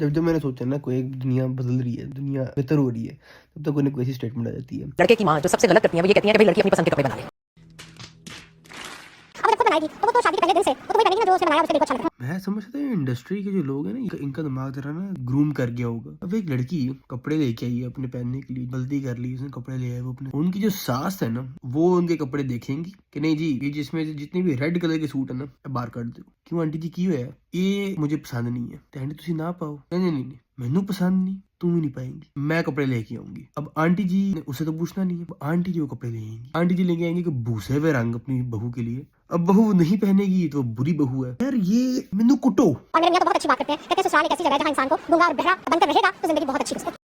जब जब मैंने सोचा ना कोई एक दुनिया बदल रही है, दुनिया बेहतर हो रही है, तब तक कोई ना कोई ऐसी स्टेटमेंट आ जाती है। लड़के की माँ जो सबसे गलत करती है वो ये कहती है कि भाई लड़की अपनी पसंद के कपड़े बना ले। अब खुद बनाएगी तो वो तो शादी के पहले दिन से वो तुम्हें बनेगी ना जो उसने बनाया उसके लिए अच्छा लगता है। मैं समझता हूँ इंडस्ट्री के जो लोग हैं ना, इनका दिमाग जरा ना ग्रूम कर गया होगा। अब एक लड़की कपड़े लेके आई है अपने पहनने के लिए, गलती कर ली, उसने कपड़े ले आए वो अपने, उनकी जो सास है ना वो उनके कपड़े देखेंगी कि नहीं जी ये जिसमें जितने भी रेड कलर के सूट है ना बाहर कर दो। क्यों आंटी जी क्यों है ये मुझे पसंद नहीं है। तो आंटी तुसी ना पाओ, नहीं नहीं नहीं मैनू पसंद नहीं, तुम ही नहीं पाएंगी, मैं कपड़े लेके आऊंगी। अब आंटी जी ने उसे तो पूछना नहीं है, आंटी जी वो कपड़े ले आएंगी। आंटी जी लेके आएंगे कि भूसे हुए रंग अपनी बहू के लिए। अब बहू नहीं पहनेगी तो बुरी बहू है यार, ये मैनू कुटो। और मेरे मियां तो बहुत अच्छी बात करते हैं, कहते हैं ससुराल एक ऐसी जगह है जहाँ इंसान को गूंगा और बहरा बनकर रहेगा तो जिंदगी बहुत अच्छी है।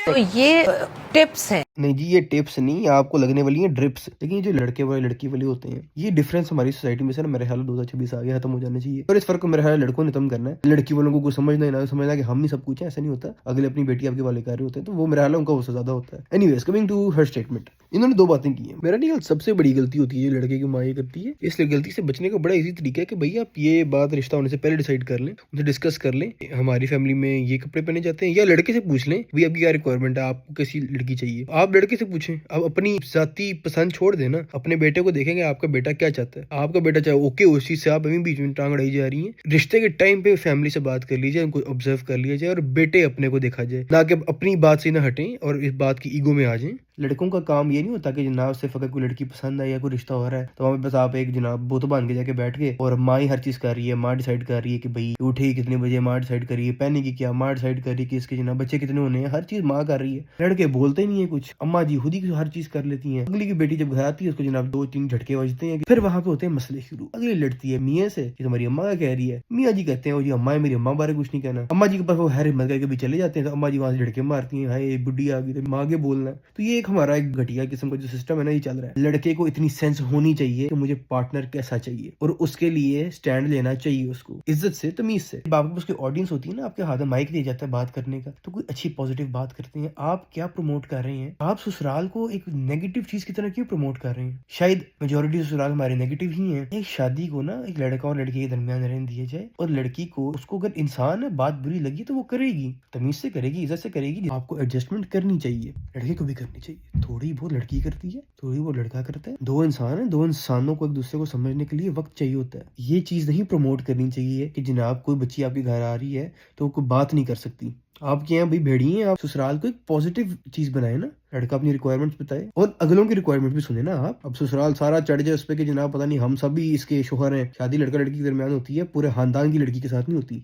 तो ये टिप्स हैं। नहीं जी ये टिप्स नहीं, आपको लगने वाली है ड्रिप्स। लेकिन ये जो लड़के वाले लड़की वाले होते हैं, ये डिफरेंस हमारी सोसाइटी में से ना मेरे ख्याल 2026 आगे खत्म हो जाना चाहिए। और इस फर्क को मेरे ख्याल लड़कों ने खत्म करना है। लड़की वालों को कुछ समझना ही ना समझना कि हम ही सब कुछ है, ऐसा नहीं होता। अगले अपनी बेटी आपके वाले कर रहे होते हैं तो वो मेरे ख्याल उनका उससे ज्यादा होता है। Anyways coming to her statement, इन्होंने दो बातें की हैं। मेरा नहीं सबसे बड़ी गलती होती है लड़के की माँ ये करती है। इसलिए गलती से बचने का बड़ा इजी तरीका है कि भैया आप ये बात रिश्ता होने से पहले डिसाइड कर लें, उनसे डिस्कस कर लें हमारी फैमिली में ये कपड़े पहने जाते हैं, या लड़के से पूछ लें भाई आपकी क्या रिक्वायरमेंट है, आपको कैसी लड़की चाहिए। आप लड़के से पूछें, आप अपनी जाती पसंद छोड़ देना, अपने बेटे को देखेंगे आपका बेटा क्या चाहता है। आपका बेटा चाहे ओके उस चीज से आप अभी बीच में टांग अड़ाई जा रही है। रिश्ते के टाइम पे फैमिली से बात कर लीजिए, उनको ऑब्जर्व कर लिया जाए और बेटे अपने को देखा जाए, ना कि अपनी बात से ना हटें और इस बात की ईगो में आ जाएं। लड़कों का काम ये नहीं होता कि जनाब सिर्फ अगर कोई लड़की पसंद है या कोई रिश्ता हो रहा है तो वहाँ पे बस आप एक जनाब बोतो बांध के जाके बैठ गए और माँ ही हर चीज कर रही है। माँ डिसाइड कर रही है कि भाई उठेगी कितने बजे, माँ डिसाइड कर रही है पहने की क्या, माँ डिसाइड कर रही है कि इसके जनाब बच्चे कितने होने हैं, हर चीज माँ कर रही है। लड़के बोलते ही नहीं है कुछ, अम्मा जी खुद ही हर चीज कर लेती है। अगली की बेटी जब घर आती है उसको जनाब 2-3 झटके बजते हैं, फिर वहाँ पे होते हैं मसले शुरू। अगली लड़ती है मियाँ से कि तुम्हारी अम्मा का कह रही है, मियाँ जी कहते हैं वो जी अम्मा है मेरी अम्मा बारे कुछ नहीं कहना। अम्मा जी के पास वो हर हिम्मत करके भी चले जाते हैं तो अम्मा जी वहां से झटके मारती है, हाय बुढ़ी आ गई तो माँ के बोलना है। तो ये एक हमारा एक घटिया किस्म का जो सिस्टम है ना ये चल रहा है। लड़के को इतनी सेंस होनी चाहिए कि मुझे पार्टनर कैसा चाहिए और उसके लिए स्टैंड लेना चाहिए उसको इज्जत से तमीज से। आपके उसकी ऑडियंस होती है ना, आपके हाथ में माइक दिया जाता है बात करने का, तो कोई अच्छी पॉजिटिव बात करते हैं। आप क्या प्रमोट कर रहे हैं? आप ससुराल को एक नेगेटिव चीज की तरह क्यों प्रमोट कर रहे हैं? शायद मेजोरिटी ससुराल हमारे नेगेटिव ही है। एक शादी को ना एक लड़का और लड़की के दरमियान रहने दिया जाए और लड़की को उसको अगर इंसान बात बुरी लगी तो वो करेगी, तमीज से करेगी, इज्जत से करेगी। आपको एडजस्टमेंट करनी चाहिए, लड़के को भी करनी चाहिए। थोड़ी बहुत लड़की करती है, थोड़ी वो लड़का करता है। दो इंसान है, दो इंसानों को एक दूसरे को समझने के लिए वक्त चाहिए होता है। ये चीज नहीं प्रमोट करनी चाहिए कि जनाब कोई बच्ची आपके घर आ रही है तो कोई बात नहीं कर सकती। आपके यहाँ भाई भेड़ी हैं, आप ससुराल को एक पॉजिटिव चीज बनाए ना। लड़का अपनी रिक्वायरमेंट्स बताए और अगलों की रिक्वायरमेंट भी सुने ना आप। अब ससुराल सारा चढ़ जाए उस पर कि जनाब पता नहीं हम सभी इसके शोहर हैं। शादी लड़का लड़की के दरमियान होती है, पूरे खानदान की लड़की के साथ नहीं होती।